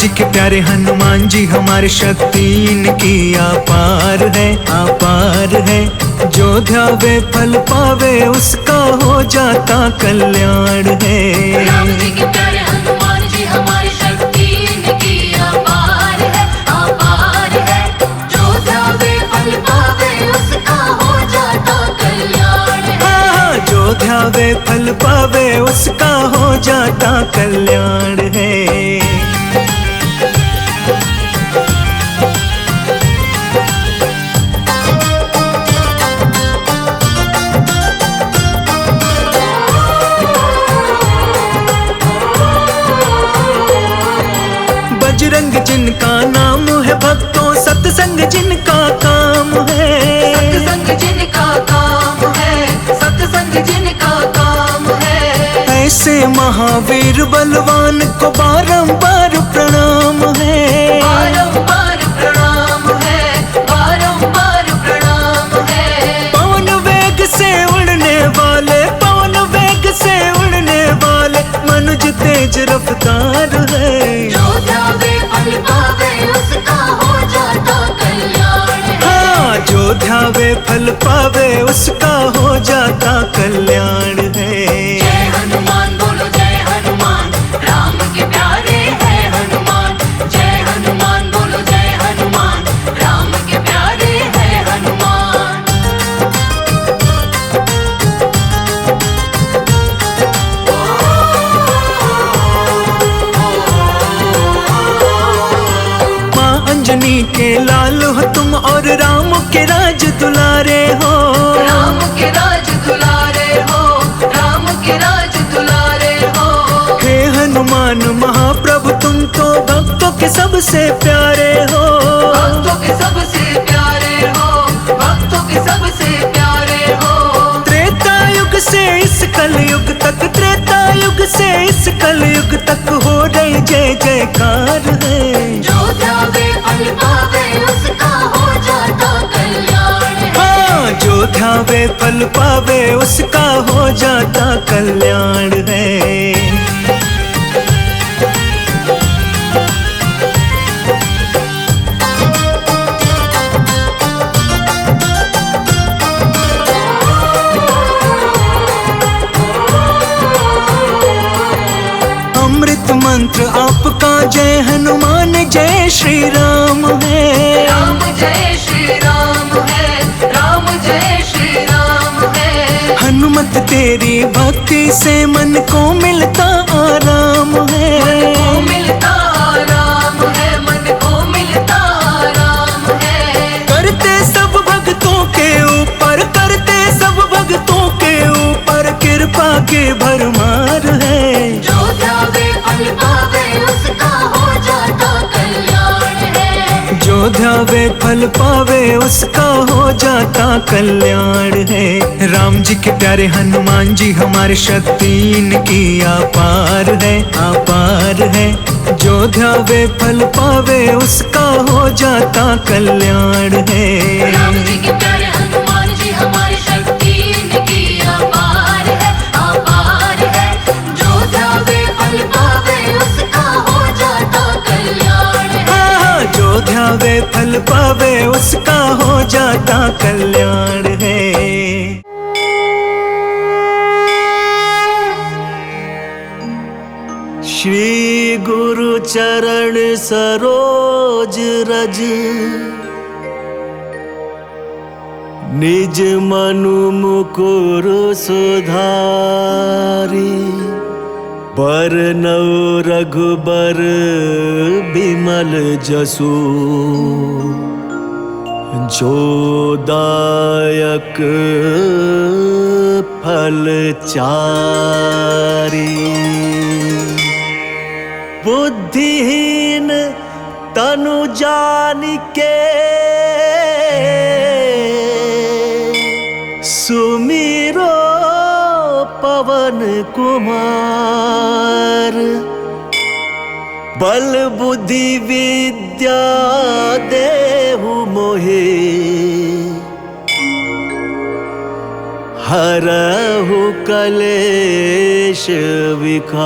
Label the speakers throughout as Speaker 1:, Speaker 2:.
Speaker 1: जी के प्यारे हनुमान जी हमारे शक्ति इनकी अपार है, अपार है। जो ध्यावे फल पावे उसका हो जाता कल्याण है।
Speaker 2: राम जी के प्यारे हनुमान जी हमारी शक्ति इनकी अपार है, अपार है। जो ध्यावे फल पावे उसका हो जाता कल्याण है।
Speaker 1: हाँ, जो ध्यावे फल पावे उसका हो जाता कल्याण है। बजरंग जिनका नाम है, भक्तों सत्संग जिनका काम है।
Speaker 2: सत्संग जिनका काम है, सत्संग जिनका काम है।
Speaker 1: ऐसे महावीर बलवान को बारंबार प्रणाम है।
Speaker 2: बारंबार प्रणाम है, बारंबार प्रणाम है।
Speaker 1: पवन वेग से उड़ने वाले, पवन वेग से उड़ने वाले, मनुज तेज रफ्तार है।
Speaker 2: जो ध्यावे फल पावे उसका हो जाता कल्याण है।
Speaker 1: हाँ, जो ध्यावे फल पावे उसका हो जाता कल्याण है।
Speaker 2: जय हनुमान बोलो जय हनुमान, राम के प्यारे है हनुमान। जय हनुमान बोलो जय हनुमान, राम के प्यारे है हनुमान।
Speaker 1: माँ अंजनी के लाल हो तुम और राम के राज दुलारे हो।
Speaker 2: राम के राज दुलारे हो, राम के राज दुलारे हो।
Speaker 1: हे हनुमान महाप्रभु तुम तो भक्तों के सबसे प्यारे हो।
Speaker 2: भक्तों के सबसे प्यारे हो, भक्तों के सबसे प्यारे हो।
Speaker 1: त्रेता युग से इस कलयुग तक, त्रेता युग से इस कलयुग तक हो रही जय जयकार है।
Speaker 2: जो ध्यावे फल पावे उसका हो जाता कल्याण है।
Speaker 1: हाँ, जो ध्यावे फल पावे उसका हो जाता कल्याण है। अमृत मंत्र आपका जय हनुमान जय श्री राम है।
Speaker 2: राम जय श्री राम है, राम जय श्री राम है।
Speaker 1: हनुमत तेरी भक्ति से मन को मिलता आराम है।
Speaker 2: मन को मिलता आराम है, मन को मिलता आराम है।
Speaker 1: करते सब भक्तों के ऊपर, करते सब भक्तों के ऊपर कृपा के भरमार है।
Speaker 2: जो ध्यावे फल पावे उसका हो जाता कल्याण है।
Speaker 1: जो ध्यावे फल पावे उसका हो जाता कल्याण है। राम जी के प्यारे हनुमान जी हमारे शक्ति इनकी अपार है, अपार है। जो ध्यावे फल पावे उसका हो जाता कल्याण है।
Speaker 2: राम जी के प्यारे हनुमान जी हमारी शक्ति इनकी अपार है, अपार है। जो ध्यावे फल पावे उसका हो जाता कल्याण है।
Speaker 1: हाँ, जो ध्यावे फल पावे उसका हो जाता कल्याण है। श्री गुरु चरण सरोज रज, निज मनु मुकुर सुधारी। बरनौ रघुबर बिमल जसु, जो दायक फल चारी। बुद्धिहीन तनु जानिके, सुमिरो पवन कुमार। बल बुद्धि विद्या देहु मोहे, हरहु कलेश विकार।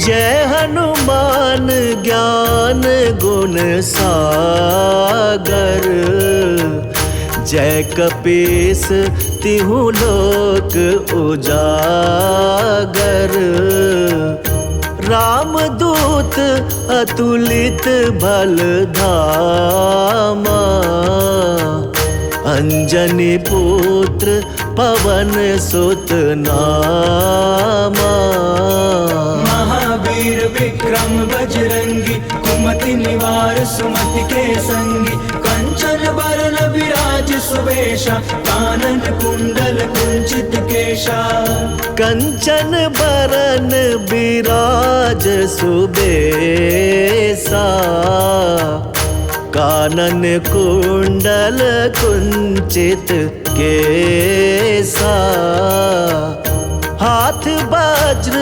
Speaker 3: जय हनुमान ज्ञान गुण सागर, जय कपीस तिहु लोक उजागर। रामदूत अतुलित बल धामा, अंजनी पुत्र पवन सुत नामा।
Speaker 1: महावीर विक्रम बजरंगी, कुमति निवार सुमति के संगी। कंचन बरन विराज सुबेशा, कानन कुंडल कुंचित केशा।
Speaker 3: कंचन बरन विराज सुबेसा, कानन कुंडल कुंचित केसा। हाथ वज्र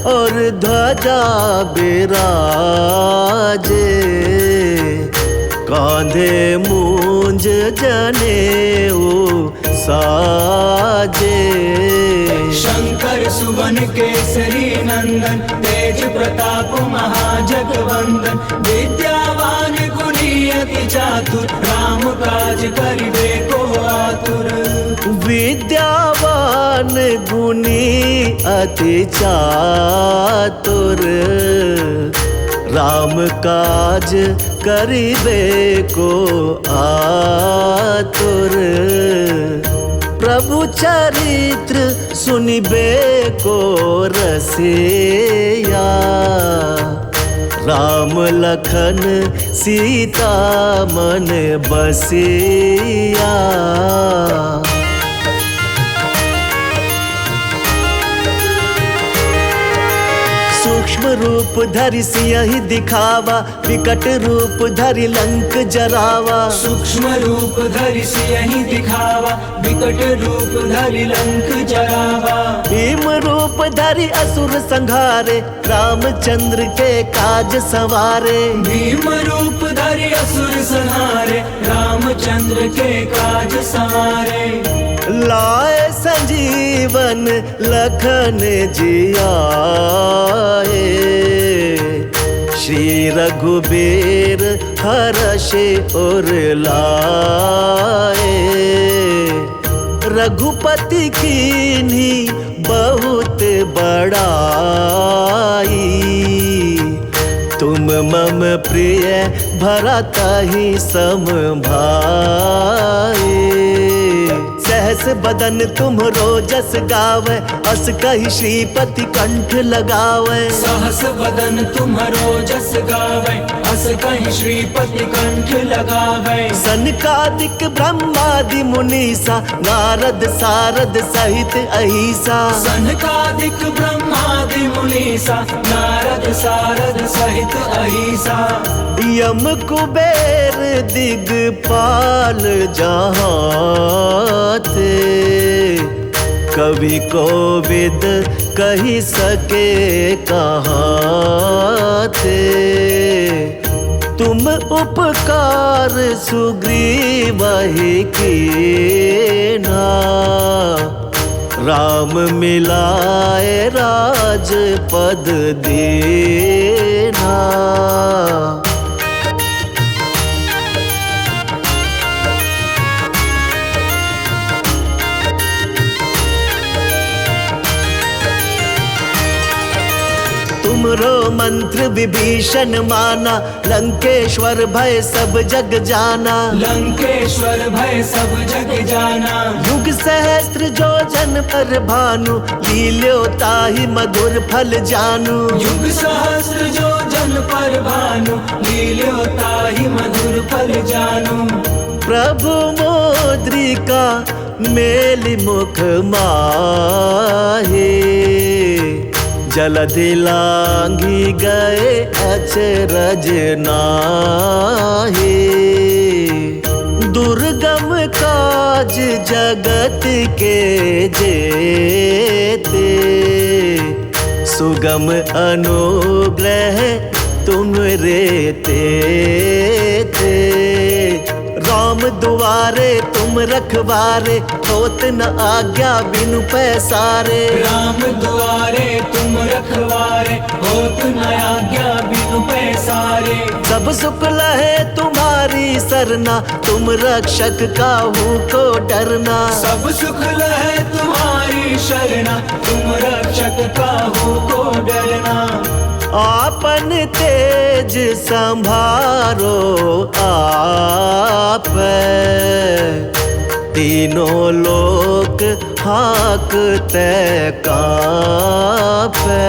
Speaker 3: और ध्वजा बिराजे, कांधे मूंज जनेऊ साजे।
Speaker 1: शंकर सुवन केसरी नंदन, तेज प्रताप महाजगवंदन। विद्यावान गुणी अति चातुर, राम काज करिबे को आतुर।
Speaker 3: विद्यावान गुणी अति चातुर, राम काज करिबे को आतुर। प्रभु चरित्र सुनिबे को रसिया, राम लखन सीता मन बसिया। सूक्ष्म रूप धरि सियहि दिखावा, विकट रूप धरि लंक जरावा।
Speaker 1: सूक्ष्म रूप धरि सियहि दिखावा, विकट रूप धरि लंक जरावा।
Speaker 3: भीम रूप धरि असुर संहारे, रामचंद्र के काज सवारे।
Speaker 1: भीम रूप धरि असुर संहारे, रामचंद्र के काज सवारे।
Speaker 3: लाए संजीवन लखन जियाए, श्री रघुबीर हर्षि उर लाए। रघुपति कीन्ही बहुत बड़ाई, तुम मम प्रिय भरतहि सम भाई। सहस बदन तुम्हरो जस गावे, अस कहि श्रीपति कंठ लगावे।
Speaker 1: सहस बदन तुम्हरो जस गावे, अस कहि श्रीपति कंठ लगावे।
Speaker 3: सनकादिक ब्रह्मादि मुनीसा, नारद सारद सहित अहिसा।
Speaker 1: सनकादिक ब्रह्मादि मुनीसा, नारद सारद सहित अहिसा।
Speaker 3: यम कुबेर दिगपाल जहाँ थे, कवि कोविद कही सके कहाँ थे। तुम उपकार सुग्रीवहि कीन्हा, राम मिलाए राजपद दीन्हा। तुमरो मंत्र विभीषण माना, लंकेश्वर भय सब जग जाना।
Speaker 1: लंकेश्वर भय सब जग जाना।
Speaker 3: युग सहस्त्र जो जन पर भानु, लील्यो ताहि मधुर फल जानू।
Speaker 1: युग सहस्त्र जो जन पर भानु, लील्यो ताहि मधुर फल जानू।
Speaker 3: प्रभु मोद्रिका मेलि मुख माहे, जलधि लांघि गए अचरज नाहि। दुर्गम काज जगत के जेते, सुगम अनुग्रह तुम रे ते। राम दुआरे तुम रखवारे, होत न आज्ञा बिनु पैसारे।
Speaker 1: राम दुआरे तुम रखवारे, दुलारे, होत न आज्ञा बिनु पैसारे।
Speaker 3: सब सुख लहे तुम्हारी सरना, तुम रक्षक काहू को डरना।
Speaker 1: सब सुख लहे तुम्हारी शरणा, तुम रक्षक काहू को डरना।
Speaker 3: आपन तेज संभारो आप, तीनों लोक हाकते कांपे।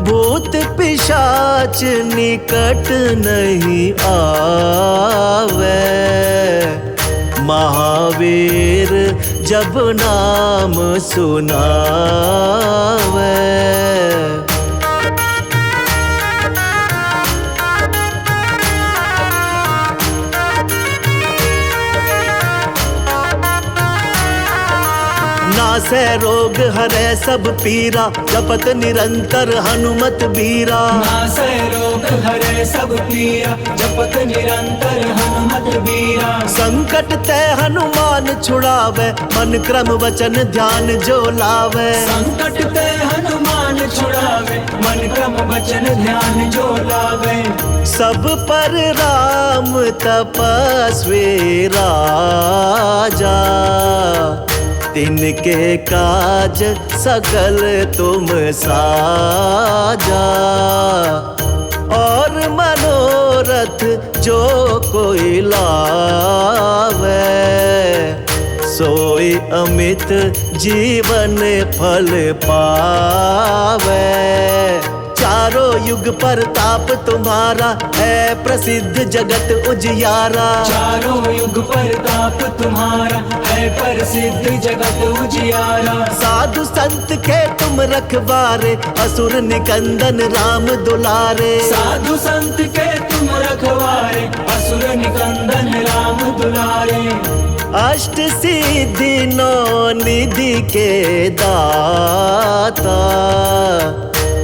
Speaker 3: भूत पिशाच निकट नहीं आवे, महावीर जब नाम सुनावे। नासै रोग हरै सब पीरा, जपत निरंतर हनुमत बीरा।
Speaker 1: नासै रोग हरै सब पीरा, जपत निरंतर हनुमत बीरा।
Speaker 3: संकट ते हनुमान छुड़ावे, मन क्रम वचन ध्यान जो लावे।
Speaker 1: संकट ते हनुमान छुड़ावे, मन क्रम वचन ध्यान जो लावे।
Speaker 3: सब पर राम तपस्वी राजा, तिनके काज सकल तुम साजा। और मनोरथ जो कोई लावे, सोई अमित जीवन फल पावे। चारों युग परताप तुम्हारा, है प्रसिद्ध जगत उजियारा।
Speaker 1: चारों युग परताप तुम्हारा, है प्रसिद्ध जगत उजियारा।
Speaker 3: साधु संत के तुम रखवारे, असुर निकंदन राम दुलारे।
Speaker 1: साधु संत के तुम रखवारे, असुर निकंदन राम दुलारे।
Speaker 3: अष्ट सिद्धि नौ निधि के दाता,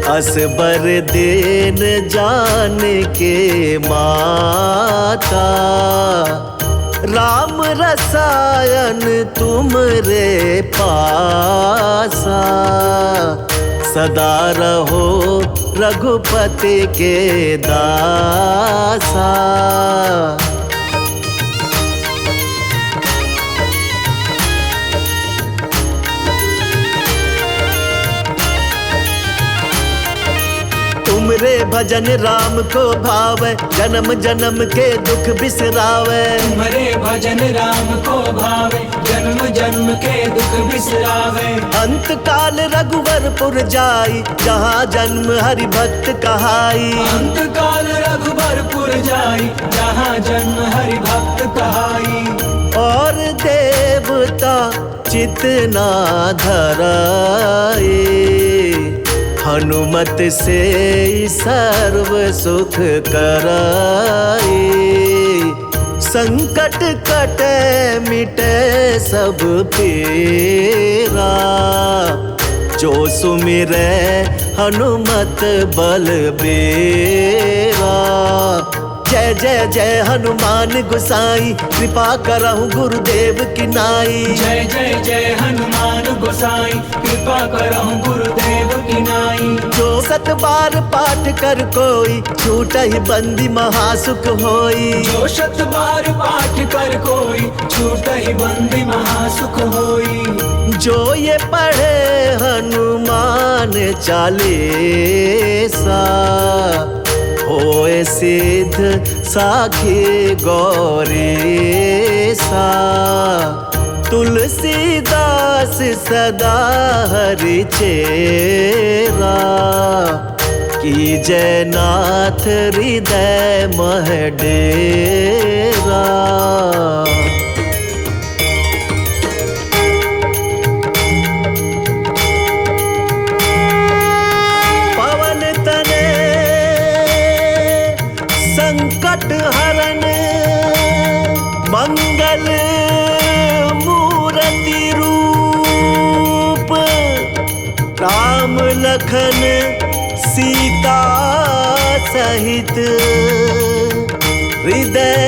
Speaker 3: असबर दीन जान के माता। राम रसायन तुमरे पासा, सदा रहो रघुपति के दासा। तुमरे भजन राम को भावे, जन्म जन्म के दुख बिसरावे।
Speaker 1: तुम्हारे भजन राम को भावे, जन्म जन्म के दुख बिसरावे।
Speaker 3: अंत काल रघुवरपुर जाई, जहाँ जन्म हरि भक्त कहाई।
Speaker 1: अंत काल रघुवरपुर जाई, जहाँ जन्म हरि भक्त कहाई।
Speaker 3: और देवता चितना धराई, हनुमत से सर्व सुख कराई। संकट कटे मिटे सब पीरा, जो सुमिरै हनुमत बलबीरा। जय जय जय हनुमान गोसाई, कृपा करहु गुरुदेव की नाई।
Speaker 1: जय जय जय हनुमान गोसाई, कृपा करहु गुरुदेव की नाई।
Speaker 3: जो सत बार पाठ कर कोई, छूटहि बंदी महासुख होई।
Speaker 1: जो शत बार पाठ कर कोई, छूटहि बंदी महासुख होई।
Speaker 3: जो ये पढ़े हनुमान चालीसा, होए सिद्ध साखी गौरी सा। तुलसीदास सदा हरि चेरा, कीजय नाथ हृदय मह डेरा। संकट हरन मंगल मूर्ति रूप, राम लखन सीता सहित, हृदय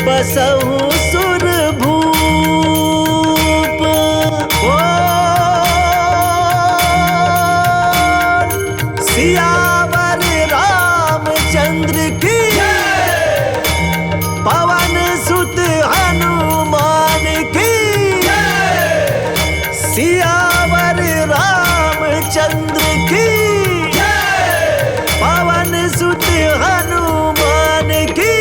Speaker 3: बसहु सुर भूप। सियावर रामचंद्र की, पवन सुत हनुमान की, सियावर रामचंद्र की, पवन सुत हनुमान की।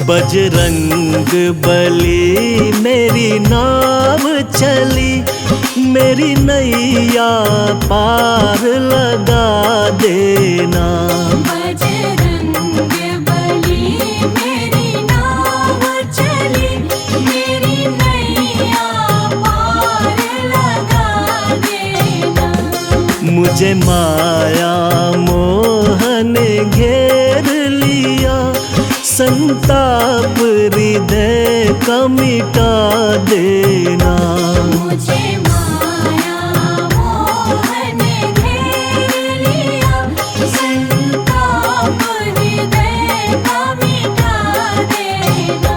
Speaker 3: बजरंग बली मेरी नाव चली, मेरी नैया पार लगा देना।
Speaker 2: बजरंग बली मेरी नाव चली, मेरी नैया पार लगा देना।
Speaker 3: मुझे माया मोह ने घेर लिया, संताप हृदय का मिटा देना।
Speaker 2: मुझे माया मोह ने घेर लिया, संताप हृदय का मिटा देना।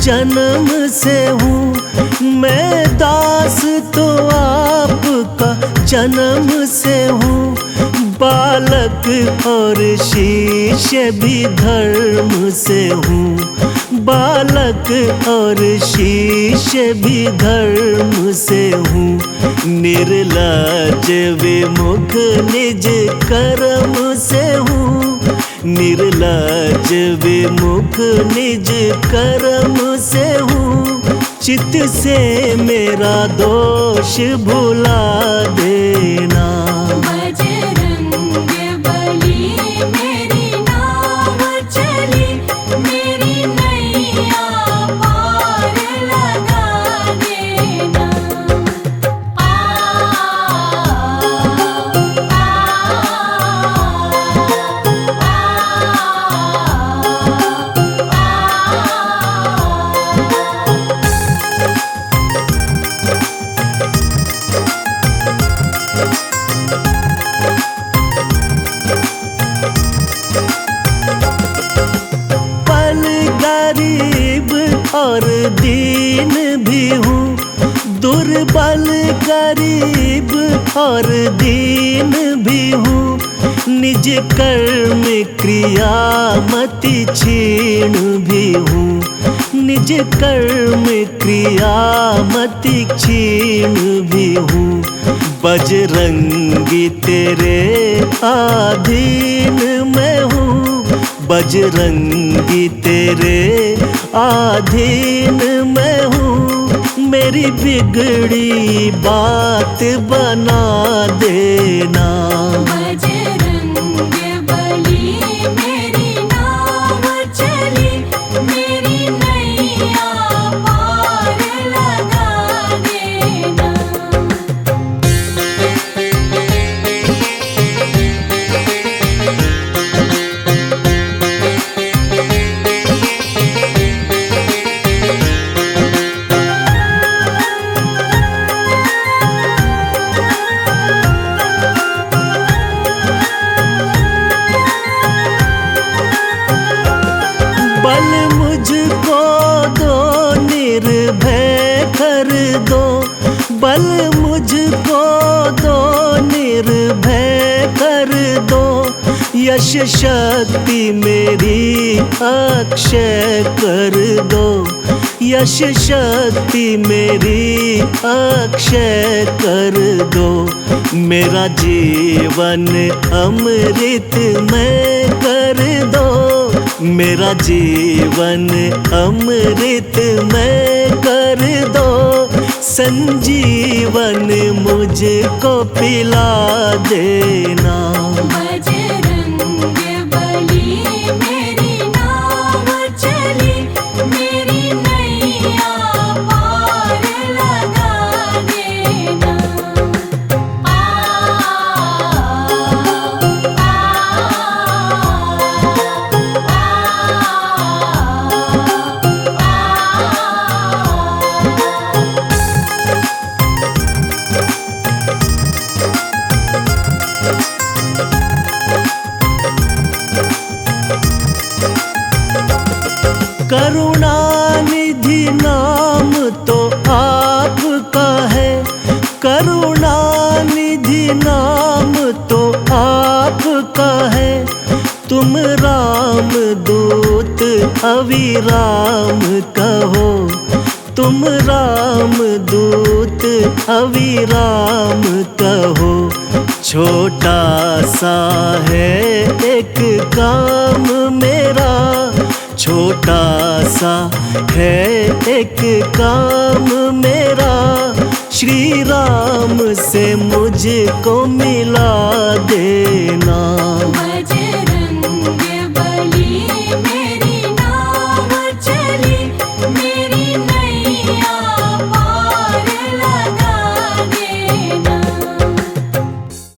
Speaker 3: जन्म से हूँ मैं दास तो आपका जन्म से हूँ, बालक और शिष्य भी धर्म से हूँ, बालक और शिष्य भी धर्म से हूँ। निर्लज्ज विमुख निज कर्म से हूँ, निर्लज्ज विमुख निज कर्म से हूँ। चित्त से मेरा दोष भुला देना।
Speaker 2: बजरंग बली मेरी नाव चली, मेरी नैया पार लगा देना।
Speaker 3: और दीन भी हूँ, दुर्बल गरीब और दीन भी हूँ। निज कर्म क्रियामति क्षीण भी हूँ, निज कर्म क्रियामति क्षीण भी हूँ। बजरंगी तेरे अधीन मैं हूँ, बजरंगी तेरे अधीन मैं हूँ। मेरी बिगड़ी बात बना देना।
Speaker 2: बजरंग बली मेरी नाव चली, मेरी नैया पार लगा देना।
Speaker 3: बल मुझको दो निर्भय कर दो, बल मुझको दो निर्भय कर दो। यश शक्ति मेरी अक्षय कर दो, यश शक्ति मेरी अक्षय कर दो। मेरा जीवन अमृत में कर दो, मेरा जीवन अमृत में कर दो। संजीवन मुझको पिला देना।
Speaker 2: बजरंग बली मेरी नाव चली,
Speaker 3: करुणानिधि नाम तो आपका है, करुणानिधि नाम तो आपका है। तुम राम दूत अविराम कहो, तुम राम दूत अविराम कहो। छोटा सा है एक काम मेरा, छोटा सा है एक काम मेरा। श्री राम से मुझको मिला देना।